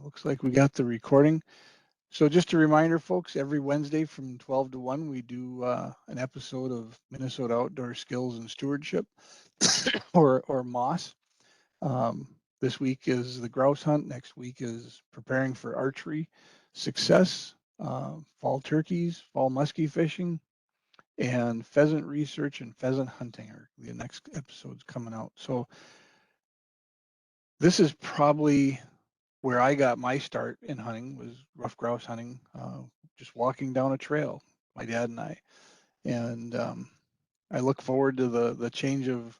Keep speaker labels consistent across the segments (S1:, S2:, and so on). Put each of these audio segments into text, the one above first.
S1: Looks like we got the recording. So just a reminder, folks, every Wednesday from 12 to 1, we do an episode of Minnesota Outdoor Skills and Stewardship, or MOS. This week is the grouse hunt. Next week is preparing for archery success, fall turkeys, fall muskie fishing, and pheasant research and pheasant hunting are the next episodes coming out. So this is probably where I got my start in hunting, was rough grouse hunting, just walking down a trail, my dad and I. And I look forward to the change of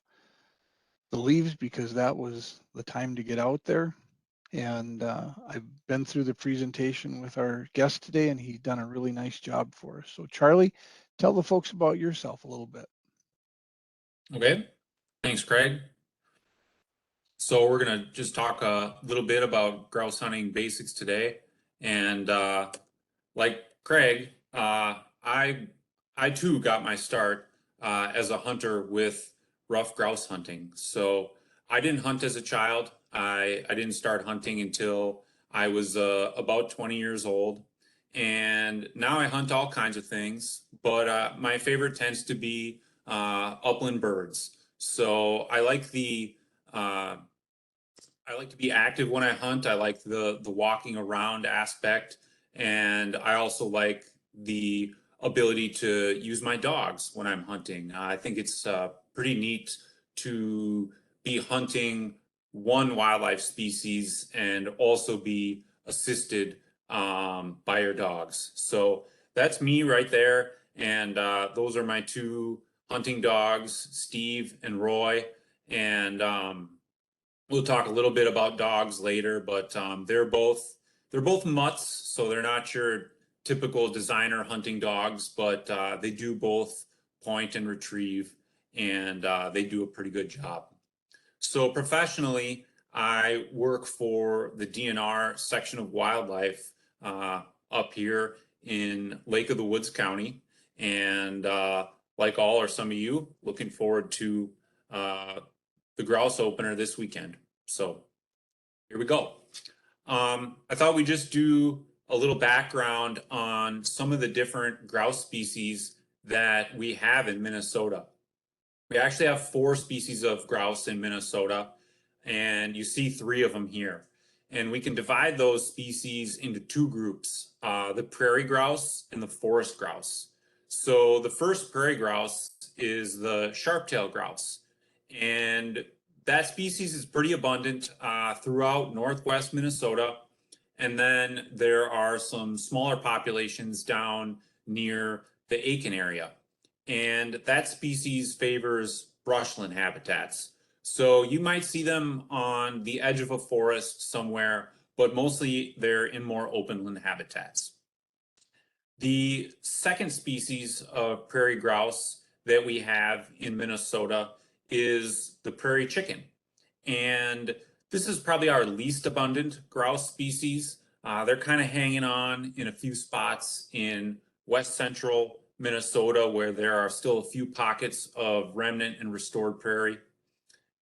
S1: the leaves because that was the time to get out there. And I've been through the presentation with our guest today, and he's done a really nice job for us. So Charlie, tell the folks about yourself a little bit.
S2: Okay, thanks, Craig. So we're gonna just talk a little bit about grouse hunting basics today, and like Craig, I too got my start as a hunter with rough grouse hunting. So I didn't hunt as a child. I didn't start hunting until I was about 20 years old, and now I hunt all kinds of things. But my favorite tends to be upland birds. So uh, I like to be active when I hunt. I like the walking around aspect, and I also like the ability to use my dogs when I'm hunting. I think it's pretty neat to be hunting one wildlife species and also be assisted by your dogs. So that's me right there, and those are my two hunting dogs, Steve and Roy, and we'll talk a little bit about dogs later, but they're both mutts, so they're not your typical designer hunting dogs, but they do both point and retrieve, and they do a pretty good job. So professionally, I work for the DNR section of wildlife up here in Lake of the Woods County, and like all or some of you, looking forward to uh, the grouse opener this weekend. So here we go. I thought we'd just do a little background on some of the different grouse species that we have in Minnesota. We actually have 4 species of grouse in Minnesota, and you see 3 of them here. And we can divide those species into 2 groups, the prairie grouse and the forest grouse. So the first prairie grouse is the sharp-tailed grouse. And that species is pretty abundant throughout northwest Minnesota. And then there are some smaller populations down near the Aiken area. And that species favors brushland habitats. So you might see them on the edge of a forest somewhere, but mostly they're in more openland habitats. The second species of prairie grouse that we have in Minnesota is the prairie chicken. And this is probably our least abundant grouse species. They're kind of hanging on in a few spots in west central Minnesota where there are still a few pockets of remnant and restored prairie.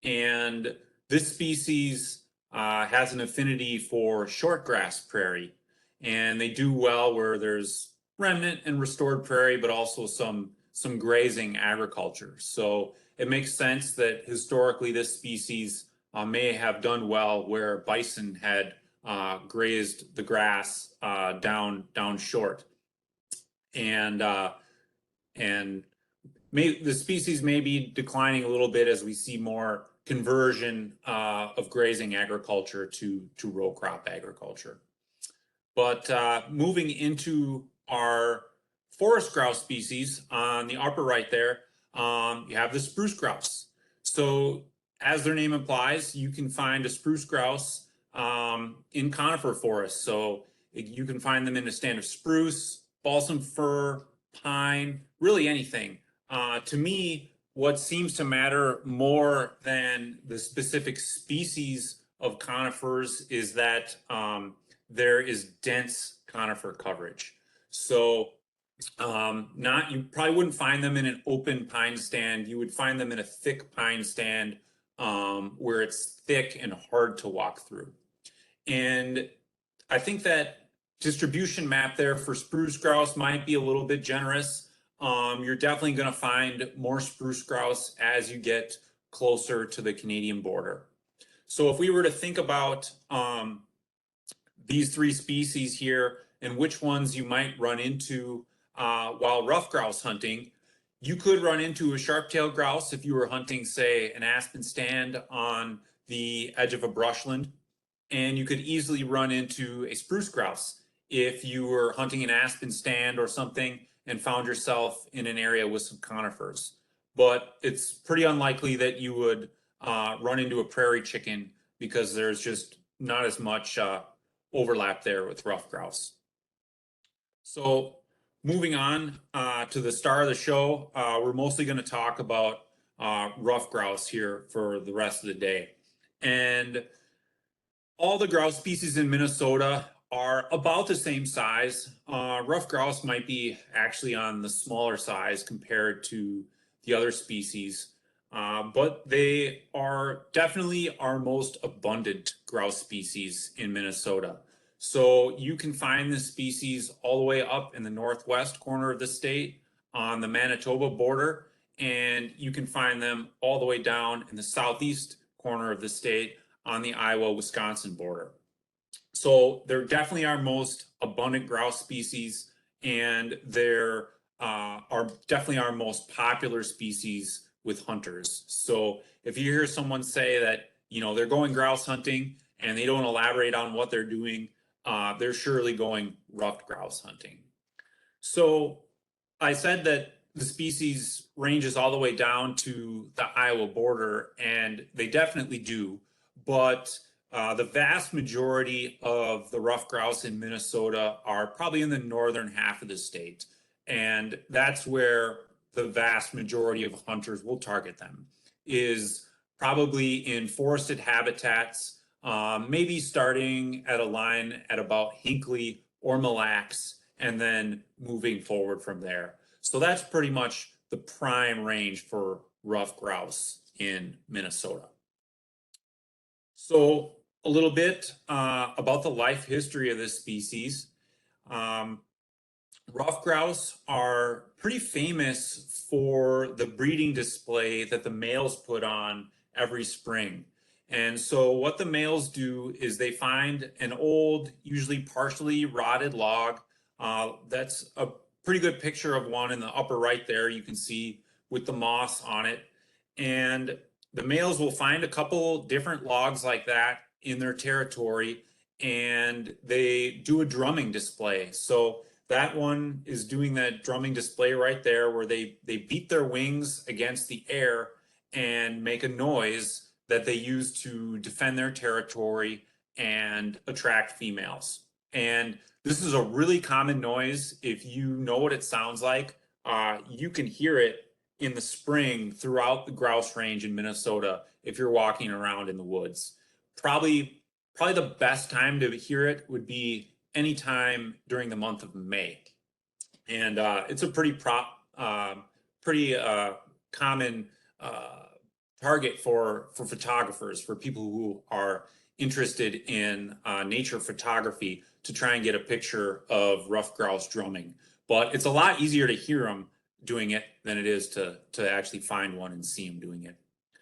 S2: And this species has an affinity for shortgrass prairie, and they do well where there's remnant and restored prairie, but also some grazing agriculture. So it makes sense that historically this species may have done well where bison had grazed the grass down short, and the species may be declining a little bit as we see more conversion of grazing agriculture to row crop agriculture. But moving into our forest grouse species, on the upper right there, you have the spruce grouse. So as their name implies, you can find a spruce grouse in conifer forests. So you can find them in a stand of spruce, balsam fir, pine, really anything. To me, what seems to matter more than the specific species of conifers is that there is dense conifer coverage. So you probably wouldn't find them in an open pine stand. You would find them in a thick pine stand where it's thick and hard to walk through. And I think that distribution map there for spruce grouse might be a little bit generous. You're definitely going to find more spruce grouse as you get closer to the Canadian border. So if we were to think about these three species here and which ones you might run into while ruffed grouse hunting, you could run into a sharp-tailed grouse if you were hunting, say, an aspen stand on the edge of a brushland. And you could easily run into a spruce grouse if you were hunting an aspen stand or something and found yourself in an area with some conifers. But it's pretty unlikely that you would run into a prairie chicken because there's just not as much overlap there with ruffed grouse. So moving on to the star of the show, we're mostly going to talk about ruffed grouse here for the rest of the day. And all the grouse species in Minnesota are about the same size. Ruffed grouse might be actually on the smaller size compared to the other species, but they are definitely our most abundant grouse species in Minnesota. So you can find this species all the way up in the northwest corner of the state on the Manitoba border, and you can find them all the way down in the southeast corner of the state on the Iowa-Wisconsin border. So they're definitely our most abundant grouse species, and they're are definitely our most popular species with hunters. So if you hear someone say that, you know, they're going grouse hunting and they don't elaborate on what they're doing, they're surely going ruffed grouse hunting. So I said that the species ranges all the way down to the Iowa border, and they definitely do. But the vast majority of the ruffed grouse in Minnesota are probably in the northern half of the state. And that's where the vast majority of hunters will target them, is probably in forested habitats, maybe starting at a line at about Hinckley or Mille Lacs, and then moving forward from there. So that's pretty much the prime range for ruffed grouse in Minnesota. So a little bit about the life history of this species. Ruffed grouse are pretty famous for the breeding display that the males put on every spring. And so what the males do is they find an old, usually partially rotted log. That's a pretty good picture of one in the upper right there, you can see with the moss on it. And the males will find a couple different logs like that in their territory, and they do a drumming display. So that one is doing that drumming display right there where they beat their wings against the air and make a noise that they use to defend their territory and attract females. And this is a really common noise. If you know what it sounds like, you can hear it in the spring throughout the grouse range in Minnesota if you're walking around in the woods. Probably the best time to hear it would be anytime during the month of May. And it's a pretty common target for photographers, for people who are interested in nature photography, to try and get a picture of ruffed grouse drumming. But it's a lot easier to hear them doing it than it is to actually find one and see them doing it.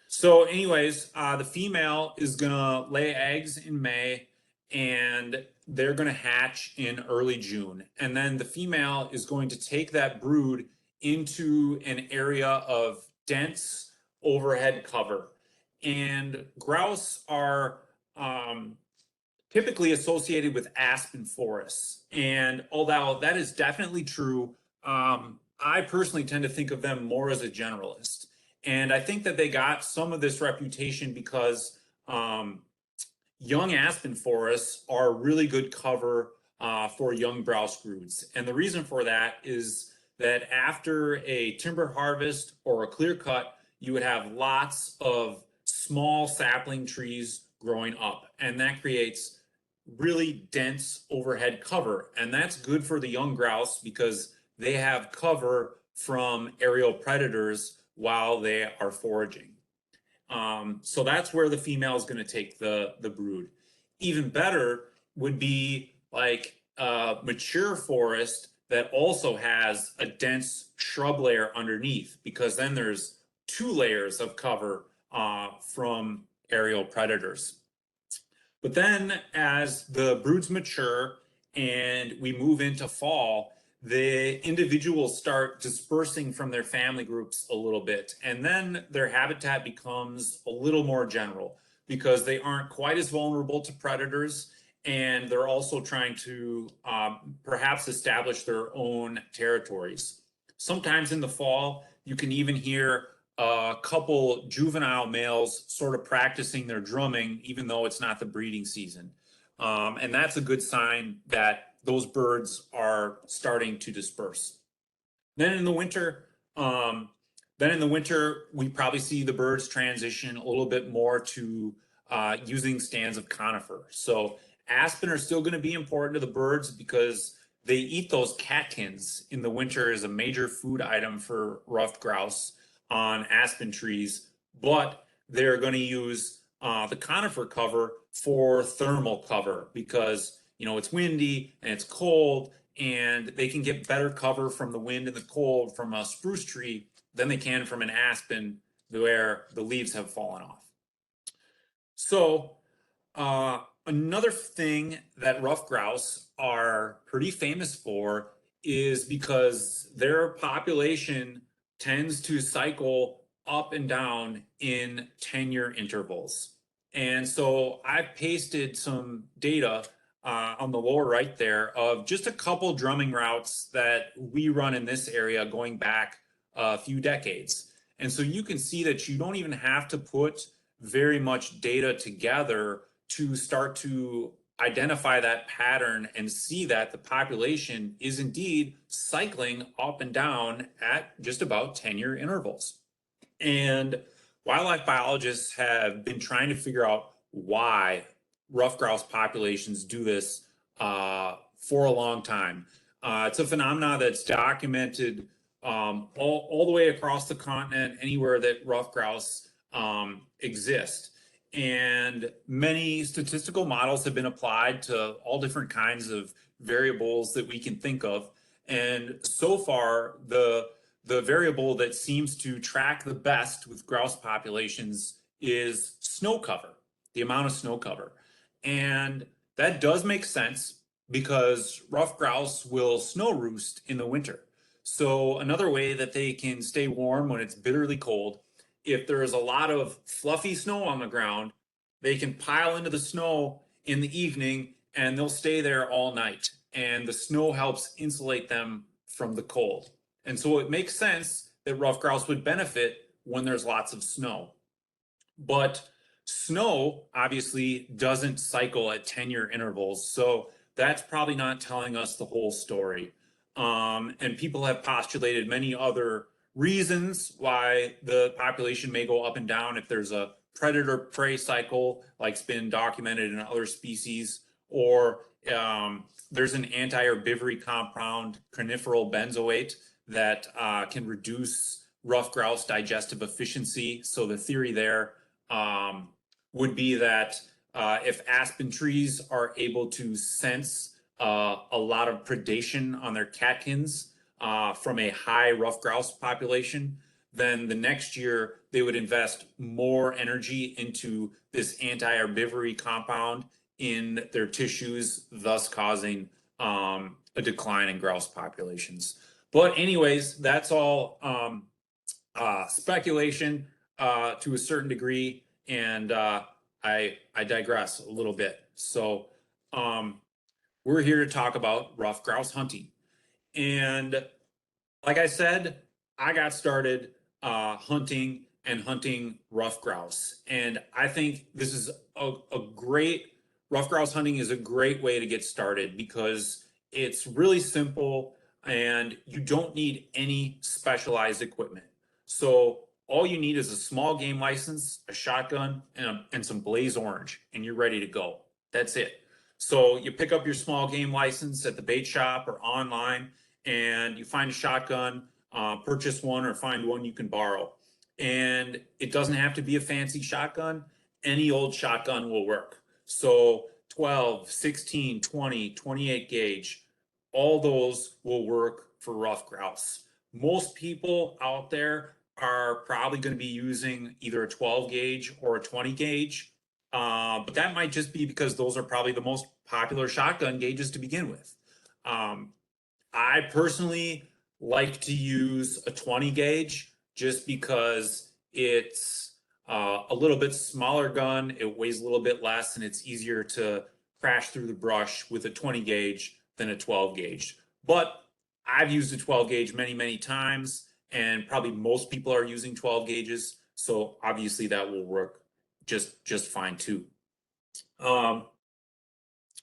S2: So anyways, the female is gonna lay eggs in May, and they're gonna hatch in early June. And then the female is going to take that brood into an area of dense overhead cover. And grouse are typically associated with aspen forests. And although that is definitely true, I personally tend to think of them more as a generalist. And I think that they got some of this reputation because young aspen forests are really good cover for young grouse broods. And the reason for that is that after a timber harvest or a clear cut, you would have lots of small sapling trees growing up. And that creates really dense overhead cover. And that's good for the young grouse because they have cover from aerial predators while they are foraging. So that's where the female is going to take the brood. Even better would be like a mature forest that also has a dense shrub layer underneath, because then there's two layers of cover from aerial predators. But then as the broods mature and we move into fall, the individuals start dispersing from their family groups a little bit. And then their habitat becomes a little more general because they aren't quite as vulnerable to predators. And they're also trying to perhaps establish their own territories. Sometimes in the fall, you can even hear a couple juvenile males sort of practicing their drumming, even though it's not the breeding season. And that's a good sign that those birds are starting to disperse. Then in the winter, we probably see the birds transition a little bit more to using stands of conifer. So aspen are still going to be important to the birds because they eat those catkins in the winter as a major food item for ruffed grouse on aspen trees, but they're going to use the conifer cover for thermal cover because it's windy and it's cold, and they can get better cover from the wind and the cold from a spruce tree than they can from an aspen where the leaves have fallen off. So another thing that ruffed grouse are pretty famous for is because their population tends to cycle up and down in 10-year intervals. And so I've pasted some data on the lower right there of just a couple drumming routes that we run in this area going back a few decades. And so you can see that you don't even have to put very much data together to start to identify that pattern and see that the population is indeed cycling up and down at just about 10-year intervals. And wildlife biologists have been trying to figure out why ruffed grouse populations do this for a long time. It's a phenomenon that's documented all the way across the continent, anywhere that ruffed grouse exist. And many statistical models have been applied to all different kinds of variables that we can think of. And so far, the variable that seems to track the best with grouse populations is snow cover, the amount of snow cover. And that does make sense because ruffed grouse will snow roost in the winter. So another way that they can stay warm when it's bitterly cold, if there is a lot of fluffy snow on the ground, they can pile into the snow in the evening and they'll stay there all night. And the snow helps insulate them from the cold. And so it makes sense that ruffed grouse would benefit when there's lots of snow. But snow obviously doesn't cycle at 10-year intervals. So that's probably not telling us the whole story. And people have postulated many other reasons why the population may go up and down if there's a predator-prey cycle like's been documented in other species, or there's an anti-herbivory compound, coniferal benzoate, that can reduce ruffed grouse digestive efficiency. So the theory there would be that if aspen trees are able to sense a lot of predation on their catkins from a high ruffed grouse population, then the next year they would invest more energy into this anti-herbivory compound in their tissues, thus causing a decline in grouse populations. But anyways, that's all speculation to a certain degree, and I digress a little bit. So we're here to talk about ruffed grouse hunting. And like I said, I got started hunting ruffed grouse. And I think this is ruffed grouse hunting is a great way to get started because it's really simple and you don't need any specialized equipment. So all you need is a small game license, a shotgun, and some blaze orange, and you're ready to go. That's it. So you pick up your small game license at the bait shop or online, and you find a shotgun, purchase one or find one you can borrow. And it doesn't have to be a fancy shotgun. Any old shotgun will work. So 12, 16, 20, 28 gauge, all those will work for rough grouse. Most people out there are probably going to be using either a 12 gauge or a 20 gauge. But that might just be because those are probably the most popular shotgun gauges to begin with. I personally like to use a 20 gauge just because it's a little bit smaller gun, it weighs a little bit less, and it's easier to crash through the brush with a 20 gauge than a 12 gauge. But I've used a 12 gauge many, many times, and probably most people are using 12 gauges, so obviously that will work just fine too.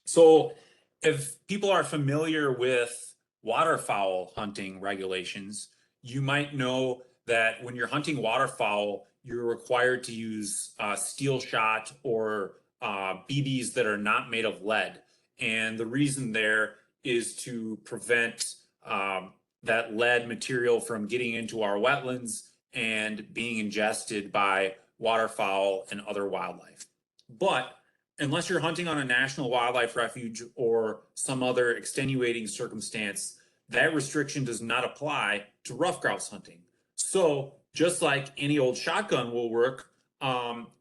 S2: So if people are familiar with waterfowl hunting regulations, you might know that when you're hunting waterfowl, you're required to use steel shot or BBs that are not made of lead. And the reason there is to prevent that lead material from getting into our wetlands and being ingested by waterfowl and other wildlife. But unless you're hunting on a national wildlife refuge or some other extenuating circumstance, that restriction does not apply to rough grouse hunting. So just like any old shotgun will work,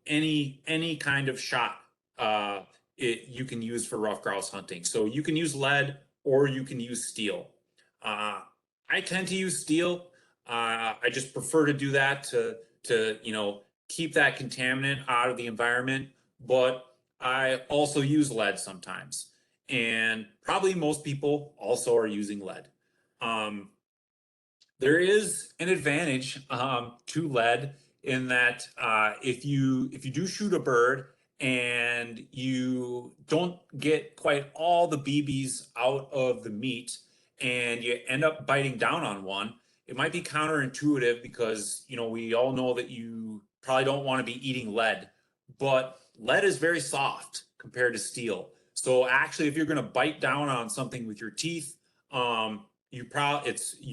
S2: any kind of shot you can use for rough grouse hunting. So you can use lead or you can use steel. I tend to use steel. I just prefer to do that to keep that contaminant out of the environment. But I also use lead sometimes, and probably most people also are using lead. There is an advantage to lead in that if you do shoot a bird and you don't get quite all the BBs out of the meat and you end up biting down on one, it might be counterintuitive because we all know that you probably don't want to be eating lead, but lead is very soft compared to steel. So actually, if you're going to bite down on something with your teeth, you'd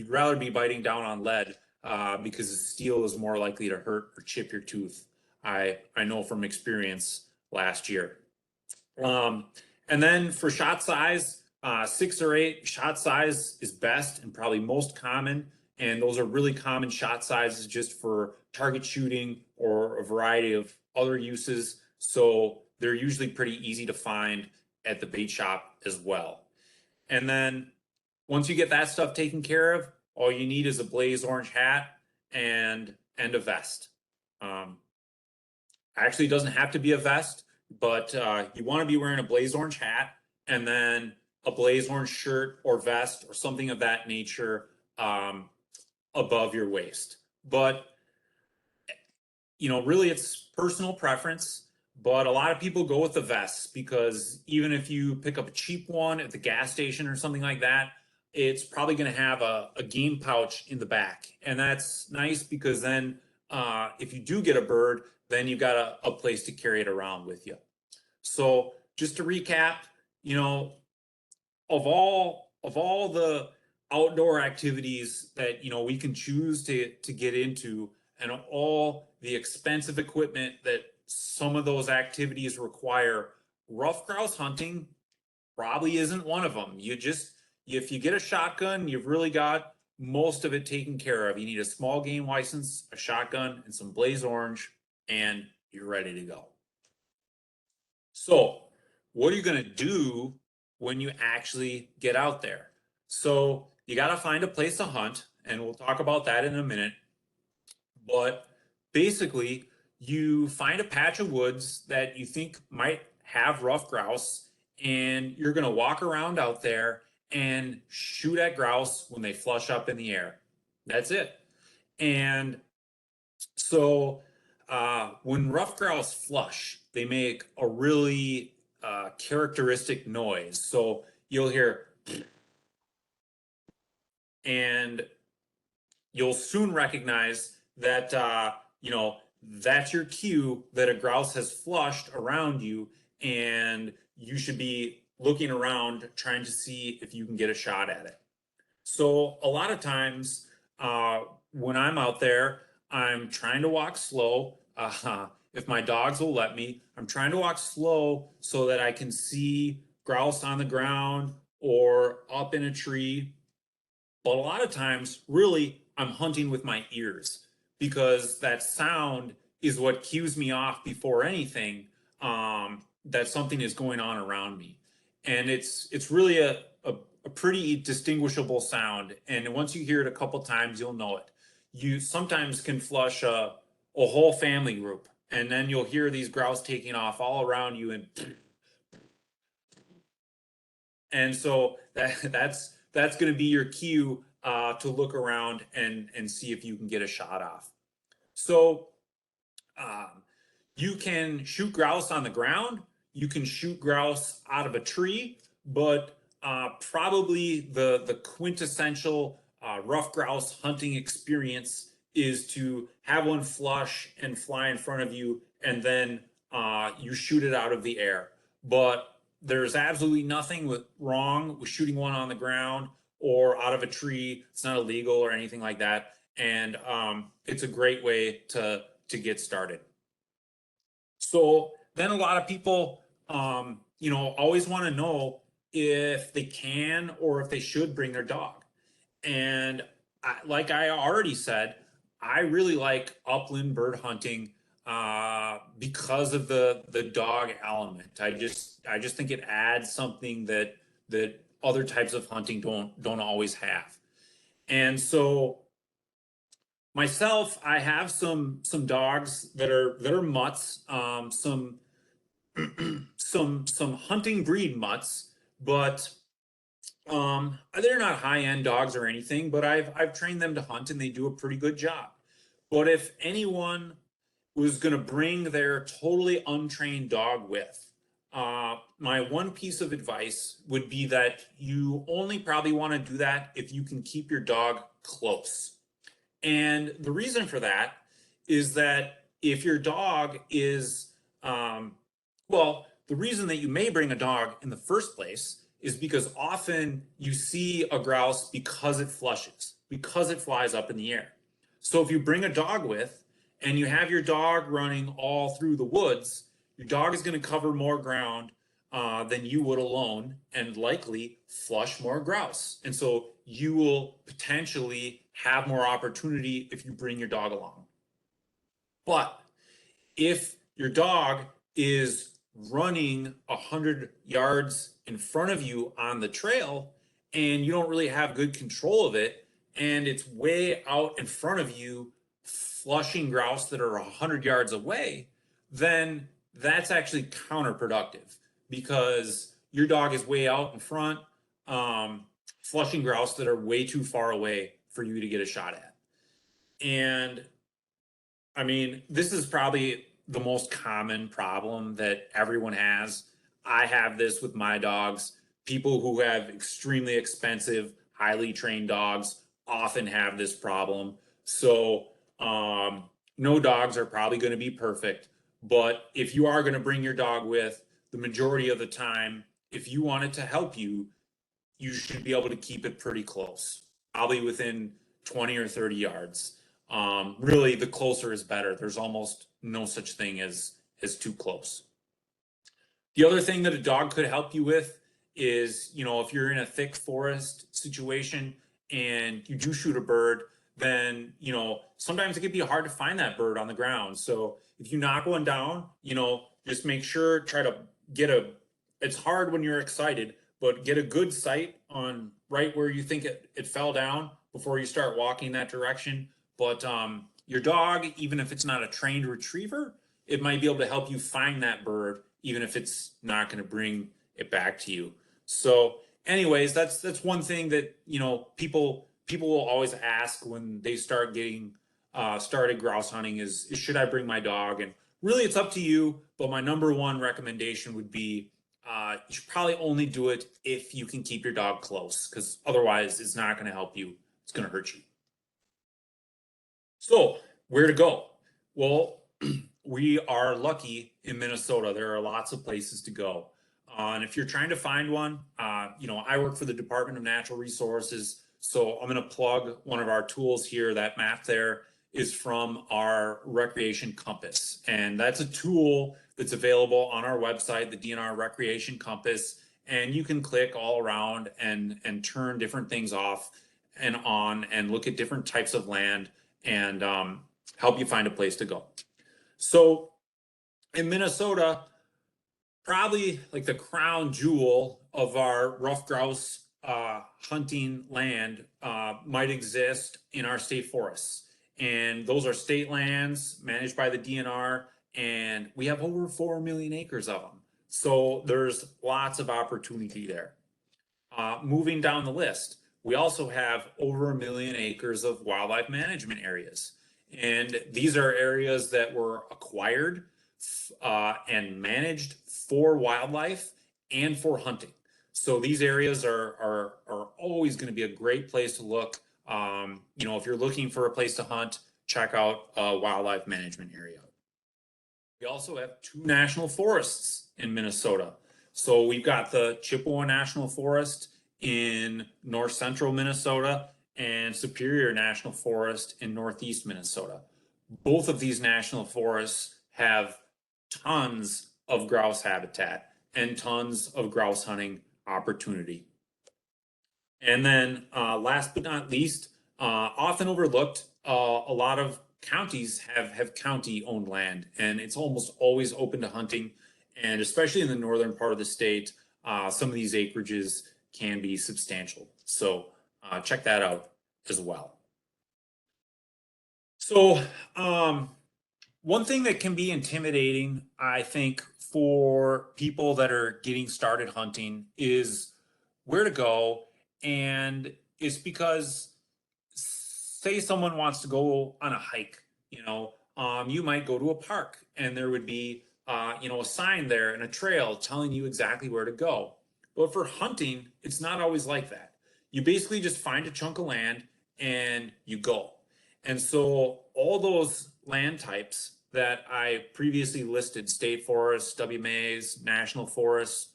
S2: rather be biting down on lead because steel is more likely to hurt or chip your tooth. I know from experience last year. And then for shot size, 6 or 8 shot size is best and probably most common. And those are really common shot sizes just for target shooting or a variety of other uses. So they're usually pretty easy to find at the bait shop as well. And then once you get that stuff taken care of, all you need is a blaze orange hat and a vest. Actually, it doesn't have to be a vest, but you want to be wearing a blaze orange hat and then a blaze orange shirt or vest or something of that nature above your waist. But really it's personal preference. But a lot of people go with the vests because even if you pick up a cheap one at the gas station or something like that, it's probably going to have a game pouch in the back. And that's nice because then if you do get a bird, then you've got a place to carry it around with you. So just to recap, of all the outdoor activities that we can choose to get into, and all the expensive equipment that some of those activities require, rough grouse hunting probably isn't one of them. If you get a shotgun, you've really got most of it taken care of. You need a small game license, a shotgun, and some blaze orange, and you're ready to go. So what are you going to do when you actually get out there? So you got to find a place to hunt, and we'll talk about that in a minute. But basically, you find a patch of woods that you think might have rough grouse, and you're going to walk around out there and shoot at grouse when they flush up in the air. That's it. And so when rough grouse flush, they make a really characteristic noise. So you'll hear, and you'll soon recognize that that's your cue that a grouse has flushed around you, and you should be looking around trying to see if you can get a shot at it. So a lot of times when I'm out there, I'm trying to walk slow if my dogs will let me. I'm trying to walk slow so that I can see grouse on the ground or up in a tree. But a lot of times, really, I'm hunting with my ears because that sound is what cues me off before anything, that something is going on around me. And it's really a pretty distinguishable sound. And once you hear it a couple times, you'll know it. You sometimes can flush a whole family group, and then you'll hear these grouse taking off all around you, and so that's going to be your cue to look around and see if you can get a shot off. So um, you can shoot grouse on the ground. You can shoot grouse out of a tree, but probably the quintessential rough grouse hunting experience is to have one flush and fly in front of you, and then you shoot it out of the air. But there's absolutely nothing wrong with shooting one on the ground or out of a tree. It's not illegal or anything like that, and it's a great way to get started. So then a lot of people, always want to know if they can or if they should bring their dog. And like I already said, I really like upland bird hunting because of the dog element. I just think it adds something that other types of hunting don't always have. And so myself, I have some dogs that are mutts, some hunting breed mutts, but they're not high end dogs or anything. But I've trained them to hunt, and they do a pretty good job. But if anyone was going to bring their totally untrained dog with, my one piece of advice would be that you only probably want to do that if you can keep your dog close. And the reason for that is that if your dog is, the reason that you may bring a dog in the first place is because often you see a grouse because it flushes, because it flies up in the air. So if you bring a dog with and you have your dog running all through the woods, your dog is going to cover more ground than you would alone and likely flush more grouse. And so you will potentially have more opportunity if you bring your dog along. But if your dog is running 100 yards in front of you on the trail and you don't really have good control of it, and it's way out in front of you flushing grouse that are 100 yards away, then that's actually counterproductive because your dog is way out in front, flushing grouse that are way too far away for you to get a shot at. And I mean, this is probably the most common problem that everyone has. I have this with my dogs. People who have extremely expensive, highly trained dogs often have this problem. So, no dogs are probably going to be perfect. But if you are going to bring your dog with, the majority of the time, if you want it to help you, you should be able to keep it pretty close, probably within 20 or 30 yards. Really, the closer is better. There's almost no such thing as too close. The other thing that a dog could help you with is, if you're in a thick forest situation and you do shoot a bird, then, sometimes it can be hard to find that bird on the ground. So if you knock one down, just make sure, try to it's hard when you're excited, but get a good sight on right where you think it fell down before you start walking that direction. But your dog, even if it's not a trained retriever, it might be able to help you find that bird, even if it's not going to bring it back to you. So anyways, that's one thing that, people will always ask when they start getting started grouse hunting is should I bring my dog? And really it's up to you. But my number one recommendation would be you should probably only do it if you can keep your dog close, because otherwise it's not going to help you. It's going to hurt you. So where to go? Well, we are lucky in Minnesota. There are lots of places to go. And if you're trying to find one, I work for the Department of Natural Resources. So I'm going to plug one of our tools here, that map there. is from our Recreation Compass. And that's a tool that's available on our website, the DNR Recreation Compass. And you can click all around and turn different things off and on and look at different types of land and help you find a place to go. So in Minnesota, probably like the crown jewel of our ruffed grouse hunting land might exist in our state forests. And those are state lands managed by the DNR, and we have over 4 million acres of them. So there's lots of opportunity there. Moving down the list, we also have over 1 million acres of wildlife management areas. And these are areas that were acquired and managed for wildlife and for hunting. So these areas are always going to be a great place to look. If you're looking for a place to hunt, check out a wildlife management area. We also have 2 national forests in Minnesota. So we've got the Chippewa National Forest in north central Minnesota and Superior National Forest in northeast Minnesota. Both of these national forests have tons of grouse habitat and tons of grouse hunting opportunity. And then last but not least, often overlooked, a lot of counties have county-owned land, and it's almost always open to hunting. And especially in the northern part of the state, some of these acreages can be substantial. So check that out as well. So one thing that can be intimidating, I think, for people that are getting started hunting is where to go. And it's because, say someone wants to go on a hike, you might go to a park and there would be, a sign there and a trail telling you exactly where to go. But for hunting, it's not always like that. You basically just find a chunk of land and you go. And so all those land types that I previously listed, state forests, WMAs, national forests,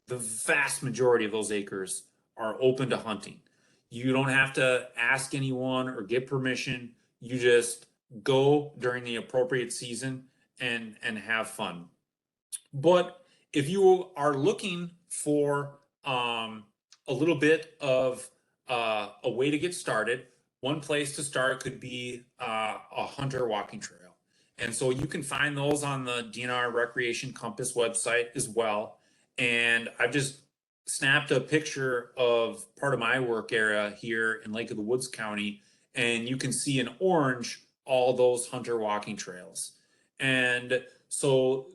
S2: the vast majority of those acres are open to hunting. You don't have to ask anyone or get permission. You just go during the appropriate season and have fun. But if you are looking for a little bit of a way to get started, one place to start could be a hunter walking trail. And so you can find those on the DNR Recreation Compass website as well. And I've just snapped a picture of part of my work area here in Lake of the Woods County, and you can see in orange all those hunter walking trails. And so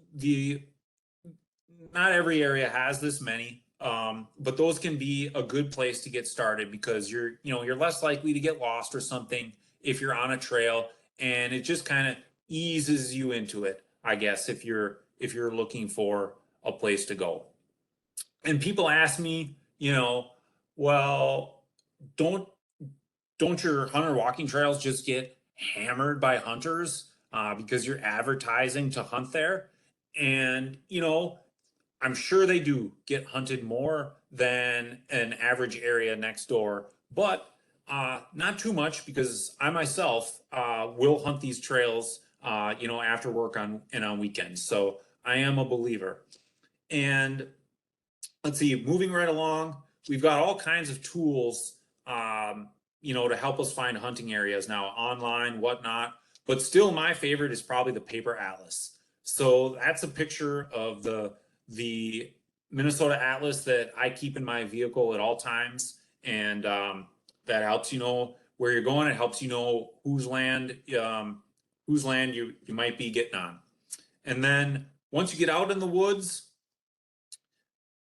S2: not every area has this many, but those can be a good place to get started because you're less likely to get lost or something if you're on a trail, and it just kind of eases you into it, I guess, if you're looking for a place to go. And people ask me, well, don't your hunter walking trails just get hammered by hunters because you're advertising to hunt there? And I'm sure they do get hunted more than an average area next door, but not too much, because I myself will hunt these trails after work on weekends. So I am a believer. And let's see, moving right along, we've got all kinds of tools, to help us find hunting areas now, online, whatnot. But still, my favorite is probably the paper atlas. So that's a picture of the Minnesota Atlas that I keep in my vehicle at all times, and that helps you know where you're going. It helps you know whose land you might be getting on. And then once you get out in the woods,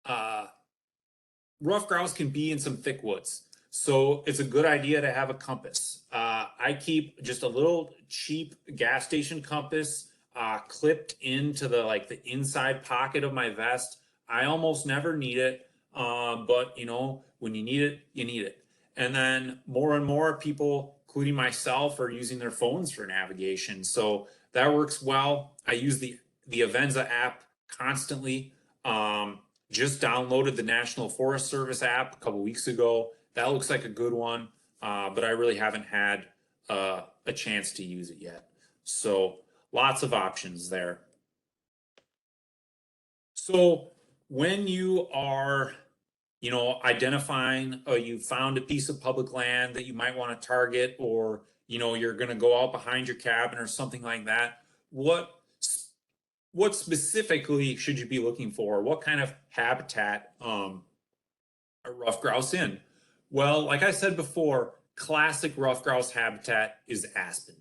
S2: ruffed grouse can be in some thick woods. So it's a good idea to have a compass. I keep just a little cheap gas station compass clipped into the inside pocket of my vest. I almost never need it, but when you need it, you need it. And then more and more people, including myself, are using their phones for navigation. So that works well. I use the Avenza app constantly. Just downloaded the National Forest Service app a couple weeks ago. That looks like a good one, but I really haven't had a chance to use it yet. So lots of options there. So when you are, identifying, you found a piece of public land that you might want to target, or, you're going to go out behind your cabin or something like that, what specifically should you be looking for? What kind of habitat are ruffed grouse in? Well, like I said before, classic ruffed grouse habitat is aspen.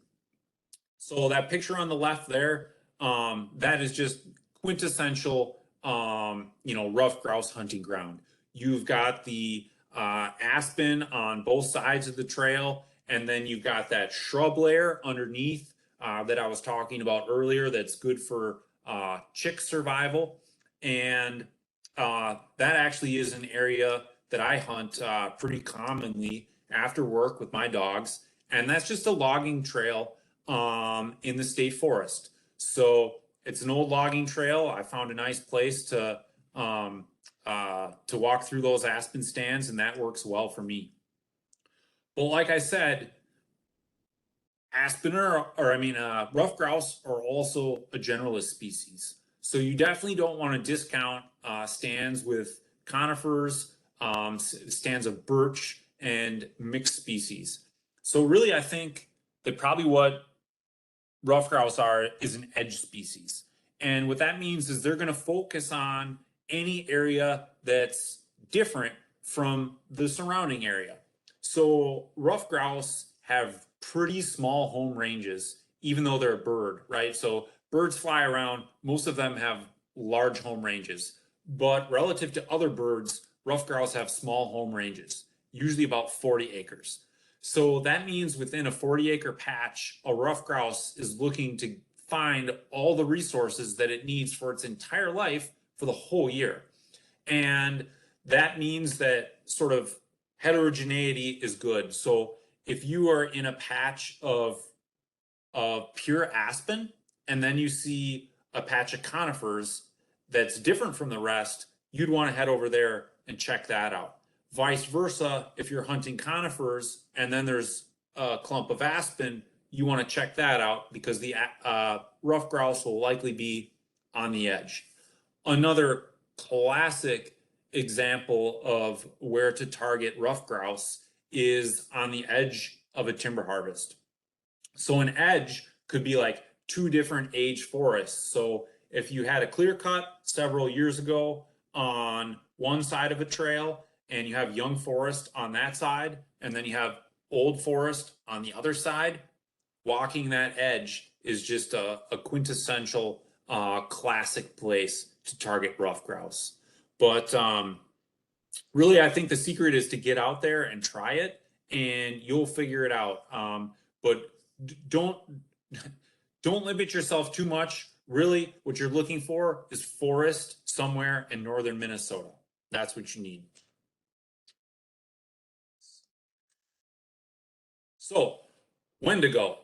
S2: So that picture on the left there, that is just quintessential, ruffed grouse hunting ground. You've got the aspen on both sides of the trail, and then you've got that shrub layer underneath that I was talking about earlier that's good for chick survival. And that actually is an area that I hunt pretty commonly after work with my dogs. And that's just a logging trail in the state forest. So it's an old logging trail. I found a nice place to walk through those aspen stands, and that works well for me. But like I said, ruffed grouse are also a generalist species. So you definitely don't want to discount stands with conifers, stands of birch, and mixed species. So really, I think that probably what ruffed grouse are is an edge species. And what that means is they're going to focus on any area that's different from the surrounding area. So ruffed grouse have pretty small home ranges, even though they're a bird, right? So birds fly around, most of them have large home ranges. But relative to other birds, ruffed grouse have small home ranges, usually about 40 acres. So that means within a 40-acre patch, a ruffed grouse is looking to find all the resources that it needs for its entire life for the whole year. And that means that sort of heterogeneity is good. So if you are in a patch of pure aspen, and then you see a patch of conifers that's different from the rest, you'd want to head over there and check that out. Vice versa, if you're hunting conifers and then there's a clump of aspen, you want to check that out because the ruffed grouse will likely be on the edge. Another classic example of where to target ruffed grouse is on the edge of a timber harvest. So an edge could be like two different age forests. So if you had a clear cut several years ago on one side of a trail, and you have young forest on that side, and then you have old forest on the other side, walking that edge is just a quintessential classic place to target ruffed grouse. But really, I think the secret is to get out there and try it, and you'll figure it out. But don't limit yourself too much. Really, what you're looking for is forest somewhere in northern Minnesota. That's what you need. So, when to go?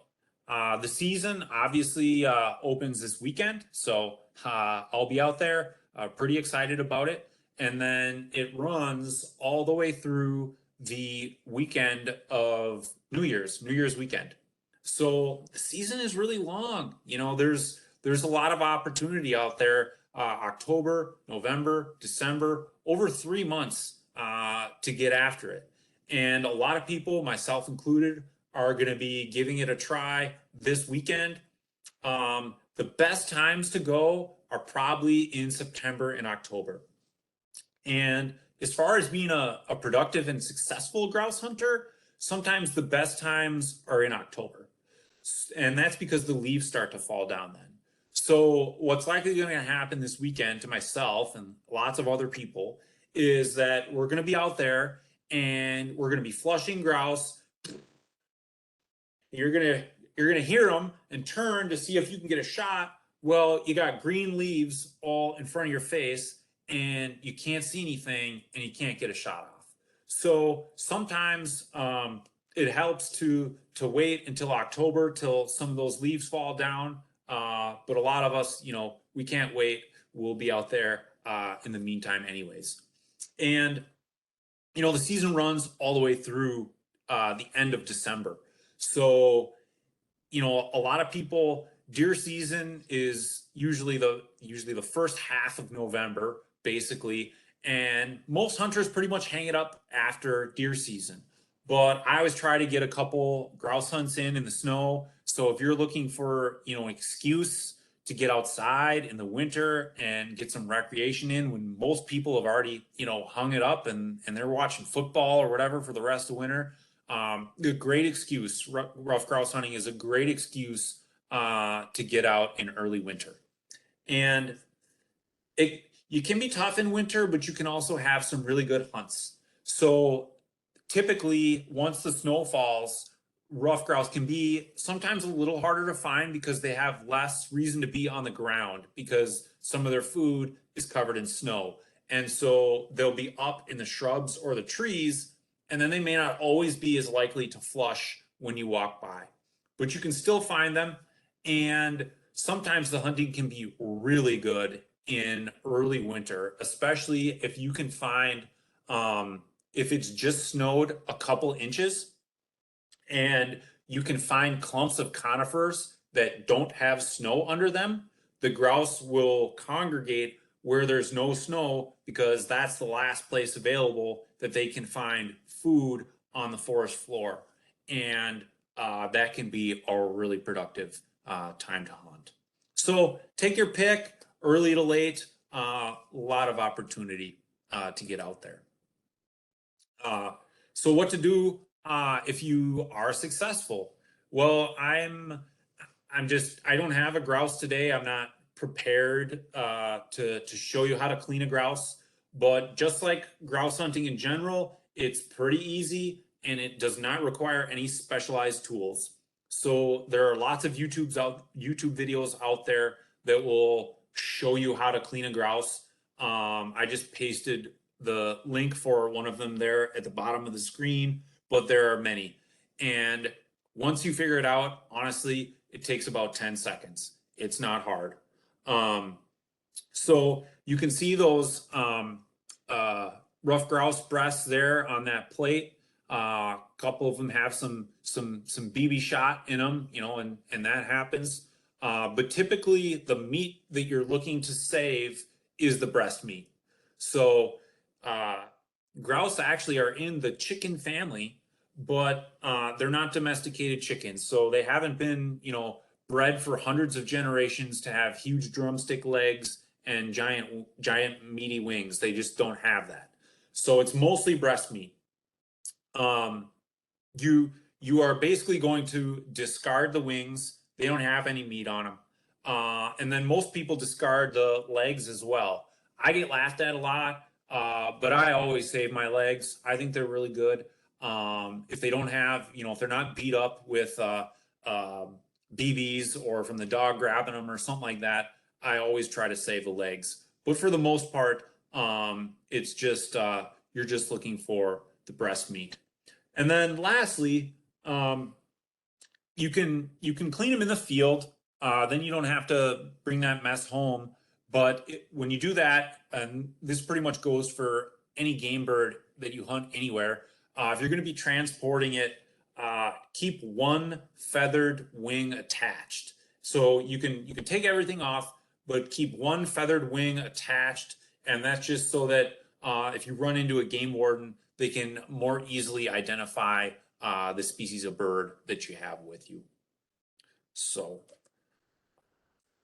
S2: The season obviously opens this weekend, so I'll be out there, pretty excited about it. And then it runs all the way through the weekend of New Year's weekend. So the season is really long. There's a lot of opportunity out there. October, November, December, over 3 months to get after it. And a lot of people, myself included, are going to be giving it a try this weekend. The best times to go are probably in September and October. And as far as being a productive and successful grouse hunter, sometimes the best times are in October. And that's because the leaves start to fall down then. So what's likely going to happen this weekend to myself and lots of other people is that we're going to be out there and we're going to be flushing grouse. You're gonna hear them and turn to see if you can get a shot. Well, you got green leaves all in front of your face, and you can't see anything, and you can't get a shot off. So sometimes it helps to wait until October till some of those leaves fall down. But a lot of us, we can't wait. We'll be out there in the meantime, anyways. And the season runs all the way through the end of December. So, you know, a lot of people, deer season is usually the first half of November, basically, and most hunters pretty much hang it up after deer season. But I always try to get a couple grouse hunts in the snow. So if you're looking for, you know, an excuse to get outside in the winter and get some recreation in when most people have already, you know, hung it up and they're watching football or whatever for the rest of winter, a great excuse. Rough grouse hunting is a great excuse to get out in early winter. And you can be tough in winter, but you can also have some really good hunts. So typically, once the snow falls, rough grouse can be sometimes a little harder to find because they have less reason to be on the ground because some of their food is covered in snow. And so they'll be up in the shrubs or the trees, and then they may not always be as likely to flush when you walk by. But you can still find them, and sometimes the hunting can be really good in early winter, especially if you can find if it's just snowed a couple inches and you can find clumps of conifers that don't have snow under them, the grouse will congregate where there's no snow because that's the last place available that they can find food on the forest floor. And that can be a really productive time to hunt. So take your pick, early to late, a lot of opportunity to get out there. So what to do if you are successful? Well, I don't have a grouse today. I'm not prepared to show you how to clean a grouse. But just like grouse hunting in general, it's pretty easy and it does not require any specialized tools. So there are lots of YouTube videos out there that will show you how to clean a grouse. I just pasted the link for one of them there at the bottom of the screen, but there are many. And once you figure it out, honestly, it takes about 10 seconds. It's not hard. So you can see those rough grouse breasts there on that plate. A couple of them have some BB shot in them, you know, and that happens. But typically the meat that you're looking to save is the breast meat. So grouse actually are in the chicken family, but they're not domesticated chickens. So they haven't been, you know, bred for hundreds of generations to have huge drumstick legs and giant meaty wings. They just don't have that. So it's mostly breast meat. You are basically going to discard the wings. They don't have any meat on them. And then most people discard the legs as well. I get laughed at a lot, but I always save my legs. I think they're really good. If they don't have, you know, if they're not beat up with BBs or from the dog grabbing them or something like that, I always try to save the legs. But for the most part, it's just you're just looking for the breast meat. And then lastly, you can clean them in the field. Then you don't have to bring that mess home. But when you do that, and this pretty much goes for any game bird that you hunt anywhere, if you're going to be transporting it, keep one feathered wing attached. So you can take everything off, but keep one feathered wing attached, and that's just so that if you run into a game warden, they can more easily identify the species of bird that you have with you. So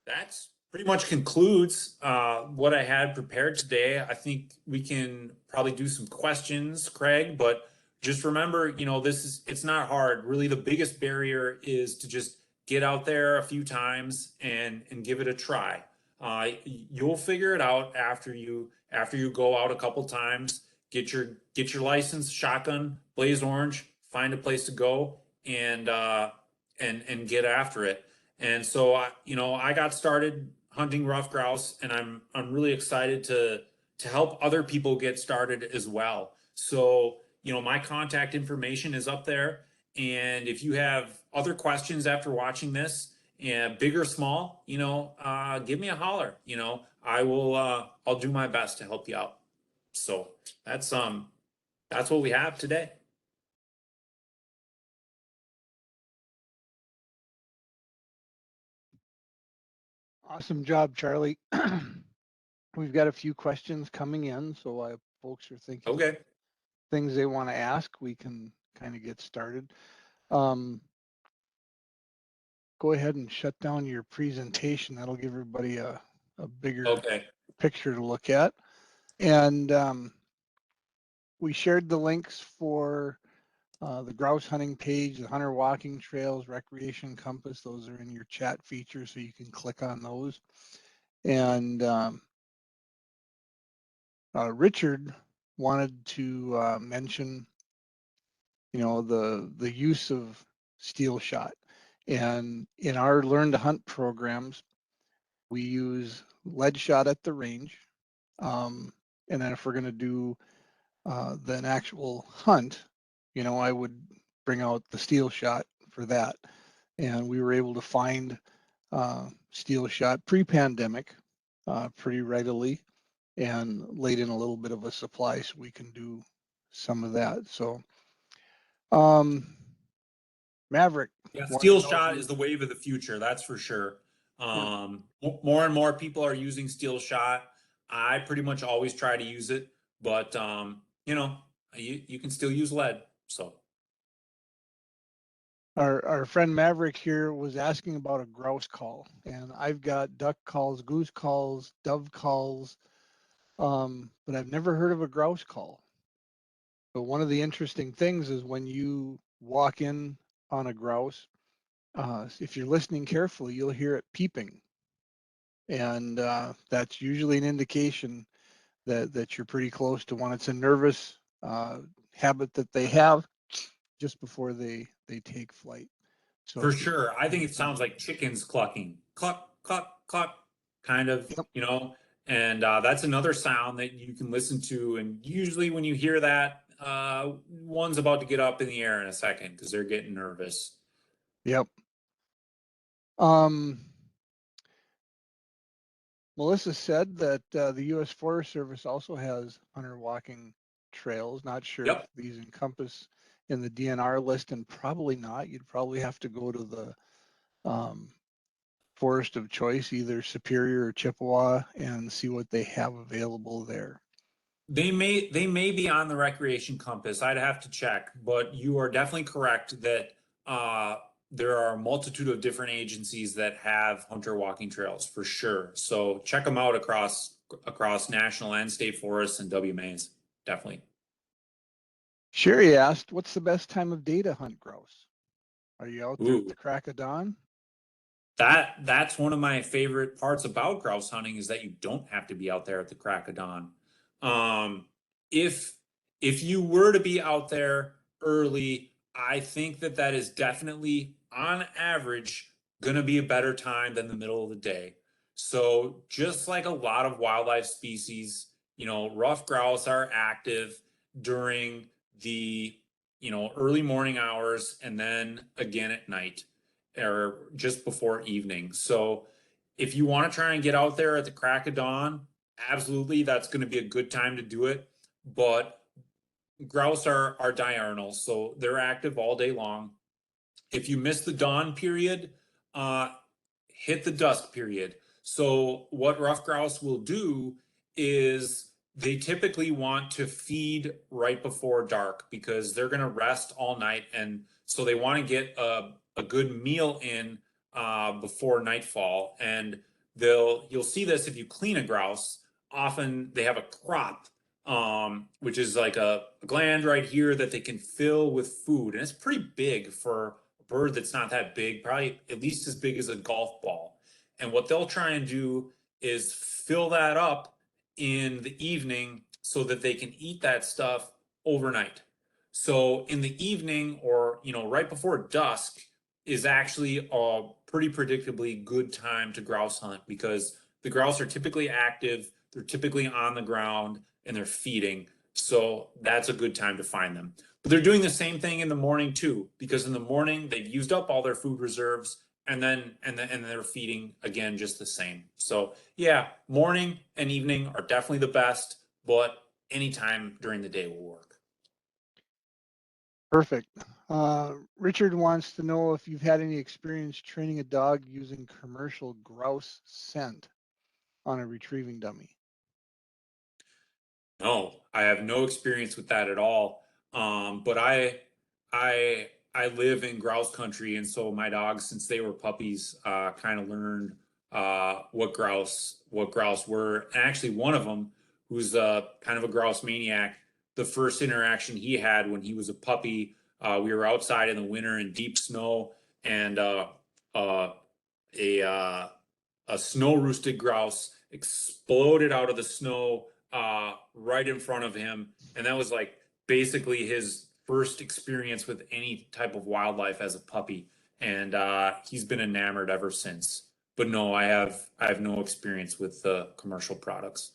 S2: that's pretty much concludes what I had prepared today. I think we can probably do some questions, Kraig, but just remember, you know, it's not hard. Really, the biggest barrier is to just get out there a few times and give it a try. You'll figure it out after you go out a couple times, get your license, shotgun, blaze orange, find a place to go and get after it. And so I got started hunting rough grouse, and I'm really excited to help other people get started as well. So, you know, my contact information is up there, and if you have other questions after watching this, big or small, you know, give me a holler. You know, I'll do my best to help you out. So that's what we have today.
S1: Awesome job, Charlie. We've got a few questions coming in, so while folks are thinking of
S2: Okay.
S1: things they want to ask, we can kind of get started. Go ahead and shut down your presentation. That'll give everybody a bigger
S2: Okay.
S1: picture to look at. And we shared the links for the grouse hunting page, the hunter walking trails, recreation compass. Those are in your chat feature, so you can click on those. And Richard wanted to mention, the use of steel shot. And in our Learn to Hunt programs, we use lead shot at the range. And then if we're going to do an actual hunt, I would bring out the steel shot for that. And we were able to find steel shot pre-pandemic pretty readily and laid in a little bit of a supply so we can do some of that. So Maverick
S2: Yeah,
S1: wanted
S2: steel
S1: to know if
S2: shot
S1: you,
S2: is the wave of the future, that's for sure.
S1: yeah,
S2: More and more people are using steel shot. I pretty much always try to use it, but you can still use lead. So
S1: our friend Maverick here was asking about a grouse call, and I've got duck calls, goose calls, dove calls, but I've never heard of a grouse call. But one of the interesting things is when you walk in on a grouse, if you're listening carefully, you'll hear it peeping, and that's usually an indication that you're pretty close to one. It's a nervous habit that they have just before they take flight. So
S2: for
S1: if you
S2: sure, I think it
S1: listen,
S2: sounds like chickens clucking, cluck, cluck, cluck, kind of,
S1: yep,
S2: and that's another sound that you can listen to. And usually when you hear that, one's about to get up in the air in a second because they're getting nervous.
S1: yep. Melissa said that the U.S. Forest Service also has hunter walking trails. Not sure if
S2: Yep.
S1: these encompass in the DNR list, and probably not. You'd probably have to go to the um, forest of choice, either Superior or Chippewa, and see what they have available there.
S2: They may be on the recreation compass. I'd have to check, but you are definitely correct that uh, there are a multitude of different agencies that have hunter walking trails for sure. So check them out across national and state forests and WMAs. Definitely.
S1: Sherry asked, "What's the best time of day to hunt grouse? Are you out there at
S2: Ooh.
S1: the crack of dawn?"
S2: That's one of my favorite parts about grouse hunting is that you don't have to be out there at the crack of dawn. Um, if if you were to be out there early, I think that is definitely on average going to be a better time than the middle of the day. So just like a lot of wildlife species, rough grouse are active during the early morning hours and then again at night or just before evening. So if you want to try and get out there at the crack of dawn, absolutely, that's going to be a good time to do it. But grouse are diurnal, so they're active all day long. If you miss the dawn period, uh, hit the dusk period. So what rough grouse will do is they typically want to feed right before dark because they're going to rest all night, and so they want to get a good meal in before nightfall. And you'll see this if you clean a grouse. Often they have a crop, which is like a gland right here that they can fill with food, and it's pretty big for bird that's not that big, probably at least as big as a golf ball. And what they'll try and do is fill that up in the evening so that they can eat that stuff overnight. So in the evening or, right before dusk is actually a pretty predictably good time to grouse hunt because the grouse are typically active, they're typically on the ground and they're feeding. So that's a good time to find them. But they're doing the same thing in the morning too, because in the morning they've used up all their food reserves and then they're feeding again just the same. So yeah, morning and evening are definitely the best, but anytime during the day will work.
S1: Perfect. Richard wants to know if you've had any experience training a dog using commercial grouse scent on a retrieving dummy.
S2: No, I have no experience with that at all. But I live in grouse country, and so my dogs, since they were puppies, kind of learned what grouse were. And actually, one of them, who's kind of a grouse maniac, the first interaction he had when he was a puppy, we were outside in the winter in deep snow, and uh, a uh, a snow roosted grouse exploded out of the snow right in front of him, and that was like basically his first experience with any type of wildlife as a puppy, and he's been enamored ever since. But no, I have no experience with commercial products.